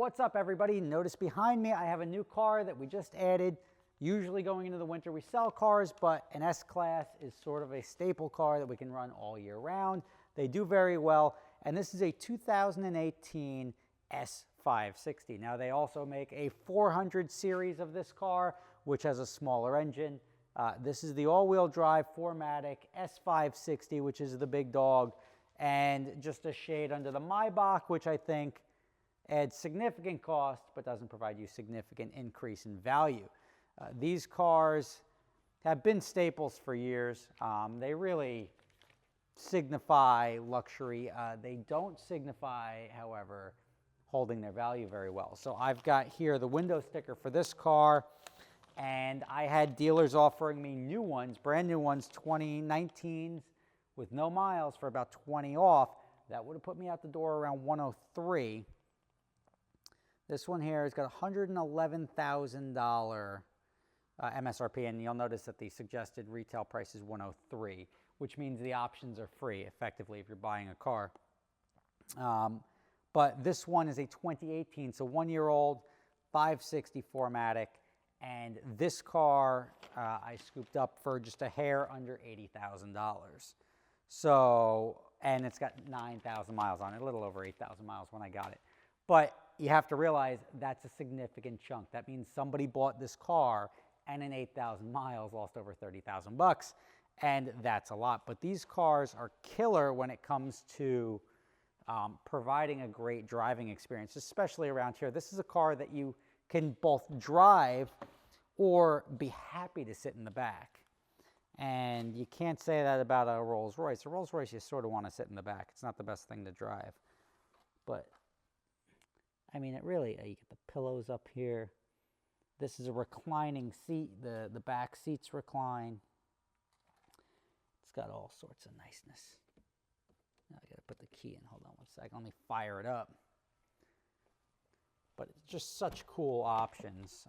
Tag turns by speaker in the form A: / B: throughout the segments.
A: What's up, everybody? Notice behind me I have a new car that we just added. Usually going into the winter we sell cars, but an S-Class is sort of a staple car that we can run all year round. They do very well, and this is a 2018 S560. Now they also make a 400 series of this car, which has a smaller engine. This is the all-wheel drive 4MATIC S560, which is the big dog, and just a shade under the Maybach, which I think adds significant cost but doesn't provide you significant increase in value. These cars have been staples for years. They really signify luxury. They don't signify, however, holding their value very well. So I've got here the window sticker for this car, and I had dealers offering me new ones, brand new ones, 2019s with no miles for about 20 off. That would have put me out the door around 103. This one here has got $111,000 MSRP, and you'll notice that the suggested retail price is 103, which means the options are free, effectively, if you're buying a car. But this one is a 2018, so 1-year-old, 560 4MATIC, and this car I scooped up for just a hair under $80,000. So, and it's got 9,000 miles on it, a little over 8,000 miles when I got it. But you have to realize that's a significant chunk. That means somebody bought this car and in 8,000 miles lost over 30,000 bucks, and that's a lot. But these cars are killer when it comes to providing a great driving experience, especially around here. This is a car that you can both drive or be happy to sit in the back. And you can't say that about a Rolls Royce. A Rolls Royce, you sort of want to sit in the back. It's not the best thing to drive. But I mean, it really, you get the pillows up here. This is a reclining seat. The back seats recline. It's got all sorts of niceness. Now I got to put the key in. Hold on one second. Let me fire it up. But it's just such cool options.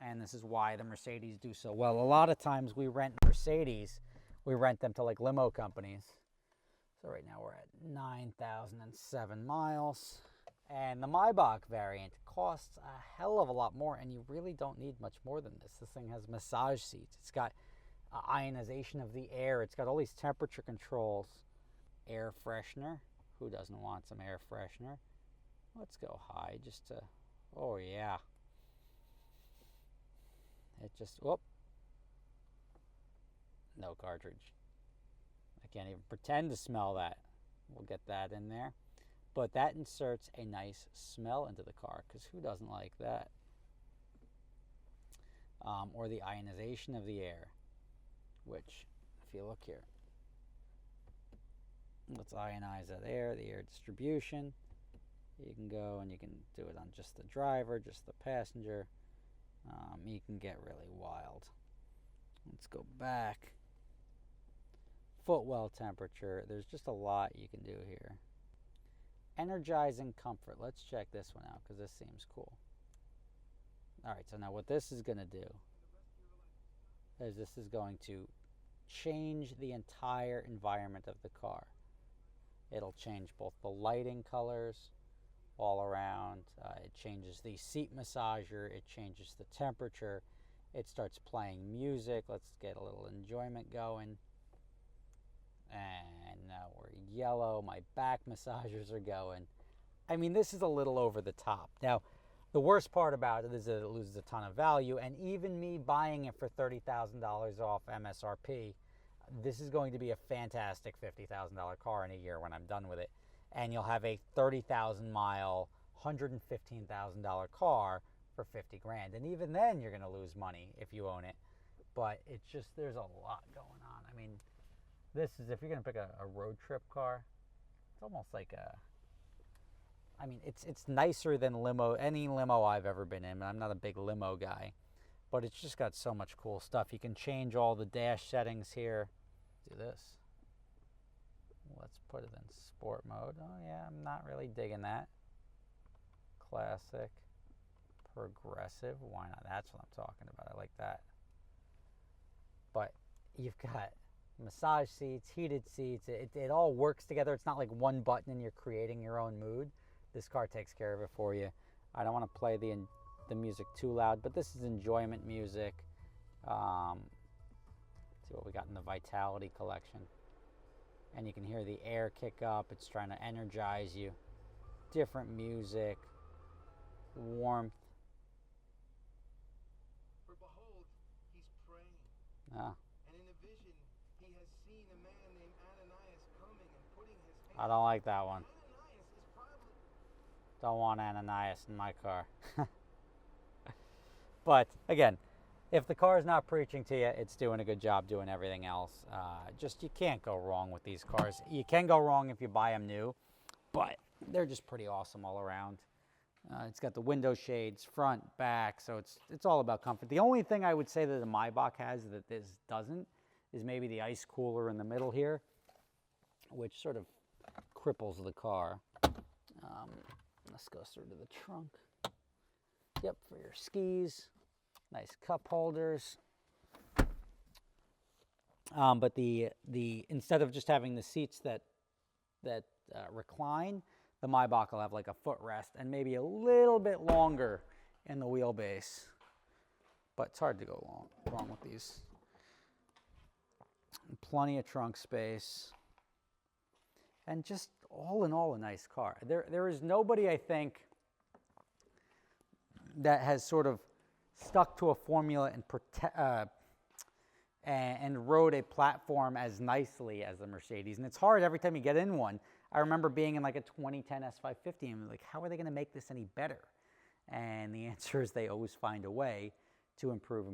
A: And this is why the Mercedes do so well. A lot of times we rent Mercedes. We rent them to like limo companies. So right now we're at 9,007 miles. And the Maybach variant costs a hell of a lot more, and you really don't need much more than this. This thing has massage seats. It's got ionization of the air. It's got all these temperature controls. Air freshener. Who doesn't want some air freshener? Let's go high just to, oh yeah. It just, whoop. No cartridge. I can't even pretend to smell that. We'll get that in there. But that inserts a nice smell into the car, because who doesn't like that? Or the ionization of the air, which, if you look here, let's ionize that air, the air distribution. You can go and you can do it on just the driver, just the passenger. You can get really wild. Let's go back. Footwell temperature. There's just a lot you can do here. Energizing Comfort. Let's check this one out because this seems cool. All right, so now what this is going to do is this is going to change the entire environment of the car. It'll change both the lighting colors all around. It changes the seat massager. It changes the temperature. It starts playing music. Let's get a little enjoyment going. And now we're yellow. My back massagers are going. I mean, this is a little over the top. Now, the worst part about it is that it loses a ton of value. And even me buying it for $30,000 off MSRP, this is going to be a fantastic $50,000 car in a year when I'm done with it. And you'll have a 30,000 mile, $115,000 car for 50 grand. And even then, you're going to lose money if you own it. But it's just, there's a lot going on. I mean, this is, if you're going to pick a road trip car, it's almost like a, I mean, it's nicer than any limo I've ever been in. I'm not a big limo guy, but it's just got so much cool stuff. You can change all the dash settings here. Do this. Let's put it in sport mode. Oh yeah, I'm not really digging that. Classic. Progressive. Why not? That's what I'm talking about. I like that. But you've got massage seats, heated seats. It all works together. It's not like one button and you're creating your own mood. This car takes care of it for you. I don't want to play the music too loud, but this is enjoyment music. Let's see what we got in the Vitality collection. And you can hear the air kick up. It's trying to energize you. Different music, warmth.
B: For behold, he's praying.
A: Ah.
B: And in a vision, he has seen a man named Ananias coming and putting his hand.
A: I don't like that one.
B: Ananias is probably.
A: Don't want Ananias in my car. But again, if the car is not preaching to you, it's doing a good job doing everything else. Just you can't go wrong with these cars. You can go wrong if you buy them new, but they're just pretty awesome all around. It's got the window shades, front, back, so it's all about comfort. The only thing I would say that the Maybach has that this doesn't is maybe the ice cooler in the middle here, which sort of cripples the car. Let's go through to the trunk. Yep, for your skis. Nice cup holders. But the instead of just having the seats that recline, the Maybach will have like a footrest and maybe a little bit longer in the wheelbase. But it's hard to go wrong with these. And plenty of trunk space. And just all in all, a nice car. There is nobody, I think, that has sort of stuck to a formula and rode a platform as nicely as the Mercedes. And it's hard every time you get in one. I remember being in like a 2010 S550 and like, how are they going to make this any better? And the answer is they always find a way to improve.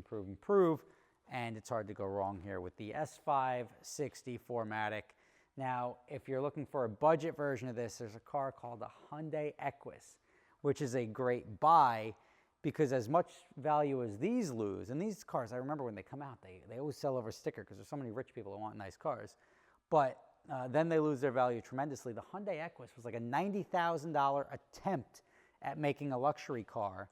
A: And it's hard to go wrong here with the S560 4MATIC. Now, if you're looking for a budget version of this, there's a car called the Hyundai Equus, which is a great buy. Because as much value as these lose, and these cars, I remember when they come out, they always sell over sticker because there's so many rich people that want nice cars. But then they lose their value tremendously. The Hyundai Equus was like a $90,000 attempt at making a luxury car.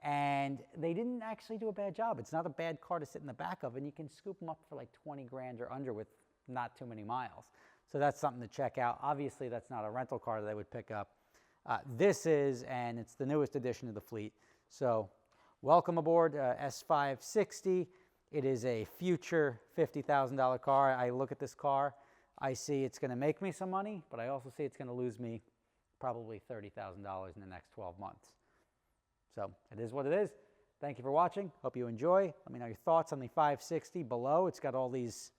A: And they didn't actually do a bad job. It's not a bad car to sit in the back of, and you can scoop them up for like 20 grand or under with not too many miles. So that's something to check out. Obviously, that's not a rental car that I would pick up. This is, and it's the newest addition to the fleet. So welcome aboard S560. It is a future $50,000 car. I look at this car, I see it's going to make me some money, but I also see it's going to lose me probably $30,000 in the next 12 months. So it is what it is. Thank you for watching. Hope you enjoy. Let me know your thoughts on the 560 below. It's got all these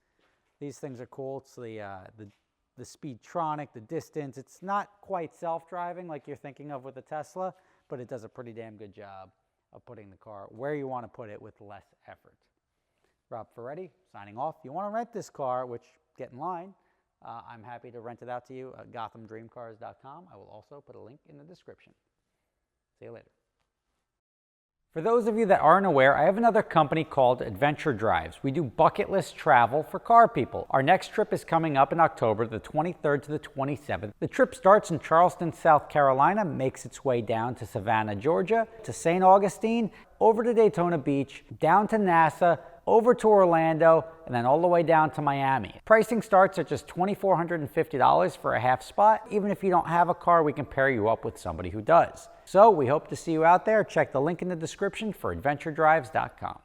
A: things are cool. It's the Speedtronic, the distance. It's not quite self-driving like you're thinking of with the Tesla, but it does a pretty damn good job of putting the car where you want to put it with less effort. Rob Ferretti, signing off. If you want to rent this car, which get in line, I'm happy to rent it out to you at GothamDreamCars.com. I will also put a link in the description. See you later. For those of you that aren't aware, I have another company called Adventure Drives. We do bucket list travel for car people. Our next trip is coming up in October, the 23rd to the 27th. The trip starts in Charleston, South Carolina, makes its way down to Savannah, Georgia, to St. Augustine, over to Daytona Beach, down to NASA, over to Orlando, and then all the way down to Miami. Pricing starts at just $2,450 for a half spot. Even if you don't have a car, we can pair you up with somebody who does. So we hope to see you out there. Check the link in the description for AdventureDrives.com.